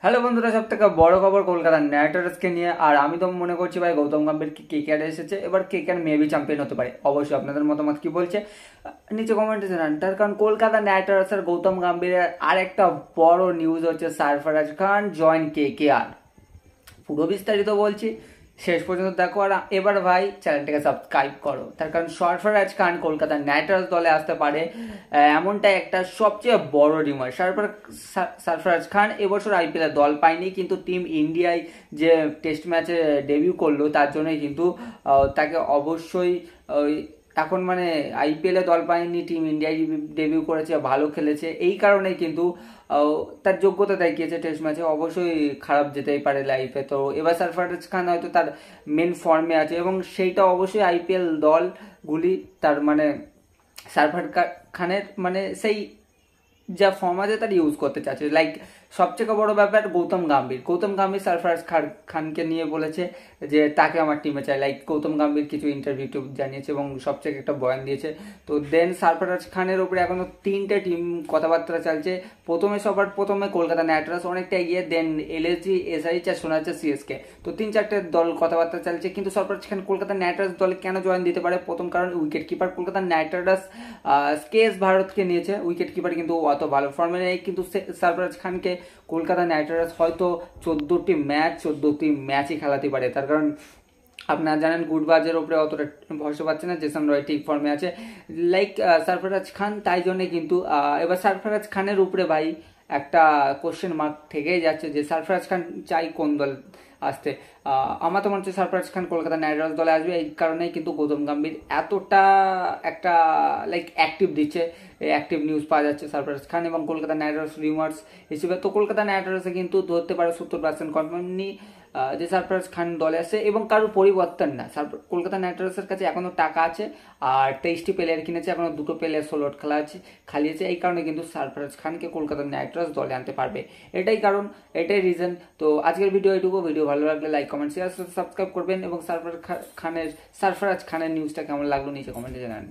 Hello বন্ধুরা, সব থেকে বড় খবর কলকাতা নাইট রাইডার্সকে নিয়ে। আর আমি তো মনে করছি ভাই গৌতম গম্ভীর কেকেআর এসেছে, এবার কেকেআর মেবি চ্যাম্পিয়ন হতে পারে। অবশ্যই আপনাদের মতামত কি বলছে নিচে কমেন্টে জানান। তার কারণ কলকাতা নাইট রাইডার্স আর গৌতম গম্ভীরের আরেকটা বড় নিউজ হচ্ছে সারফরাজ খান জয়েন কেকেআর। পুরো বিস্তারিত বলছি, শেষ পর্যন্ত দেখো। আর এবার ভাই চ্যানেলটাকে সাবস্ক্রাইব করো, তার কারণ সরফরাজ খান কলকাতা নাইট রাইডার্স দলে আসতে পারে এমনটা একটা সবচেয়ে বড় রিমার। সরফরাজ খান এবছর আইপিএল এ দল পায়নি, কিন্তু টিম ইন্ডিয়ায় যে টেস্ট ম্যাচে ডেবিউ করলো তার জন্যই কিন্তু তাকে অবশ্যই এখন মানে আইপিএল এ দল পায়নি, টিম ইন্ডিয়ায় ডেবিউ করেছে, ভালো খেলেছে, এই কারণেই কিন্তু তার যোগ্যতা দেখিয়েছে টেস্ট ম্যাচে। অবশ্যই খারাপ যেতেই পারে লাইফে, তো এবার সরফরাজ খান হয়তো তার মেন ফর্মে আছে এবং সেইটা অবশ্যই আইপিএল দলগুলি তার মানে সরফরাজ খানের মানে সেই যা ফর্ম আছে তার ইউজ করতে চাচ্ছে। লাইক সবচেয়ে বড় ব্যাপার গৌতম গম্ভীর সরফরাজ খানকে নিয়ে বলেছে যে তাকে আমার টিমে চাই। লাইক গৌতম গম্ভীর কিছু ইন্টারভিউ জানিয়েছে এবং সবচেয়ে একটা বয়ান দিয়েছে। তো দেন সরফরাজ খানের উপরে এখনো তিনটে টিম কথাবার্তা চলছে। সবার প্রথমে কলকাতা নাইট রাইডার্স অনেকটা এগিয়ে, দেন এলএসজি, এসআইএইচ আর শোনা যাচ্ছে সিএসকে। তো 3-4টে দল কথাবার্তা চলছে, কিন্তু সরফরাজ খান কলকাতা নাইট রাইডার্স দলে কেন জয়েন দিতে পারে? প্রথম কারণ wicket keeper. Kolkata night Riders KS ভারতকে নিয়েছে, উইকেট কিপার কিন্তু অত ভালো ফর্মে নেই, কিন্তু সরফরাজ খানকে কলকাতা নাইট রাইডার্স হয়তো 14টি ম্যাচই খেলাতে পারে। তার কারণ আপনারা জানেন গুডবাজের উপরে অতটা ভরসা পাচ্ছে না, জেসন রয় ঠিক ফর্মে আছে লাইক সরফরাজ খান, তাই জন্যে কিন্তু এবার সরফরাজ খানের উপরে ভাই একটা কোশ্চেন মার্ক থেকেই যাচ্ছে যে সরফরাজ খান চাই কোন দল আসতে। আমার তো মনে হচ্ছে সরফরাজ খান কলকাতা নাইট রাইডার্স দলে আসবে। এই কারণেই কিন্তু গৌতম গম্ভীর এতটা একটা লাইক অ্যাক্টিভ দিচ্ছে, অ্যাক্টিভ নিউজ পাওয়া যাচ্ছে সরফরাজ খান এবং কলকাতা নাইট রাইডার্স রিমার্স হিসেবে। তো কলকাতা নাইট রাইডার্সে কিন্তু ধরতে পারে 70% কনফার্ম যে সরফরাজ খান দলে আসে এবং কারোর পরিবর্তন না। কলকাতা নাইট রাইডার্সের কাছে এখনো টাকা আছে আর 23টি প্লেয়ার কিনেছে, এখনো 2টো প্লেয়ার স্লট খালি আছে। এই কারণে কিন্তু সরফরাজ খানকে কলকাতা নাইট রাইডার্স দলে আনতে পারবে, এটাই কারণ, এটাই রিজন। তো আজকের ভিডিও এইটুকু। ভিডিও ভালো লাগলে লাইক, কমেন্ট, শেয়ার, সাবস্ক্রাইব করবেন এবং সরফরাজ খানের নিউজটা কেমন লাগলো নিচে কমেন্টে জানান।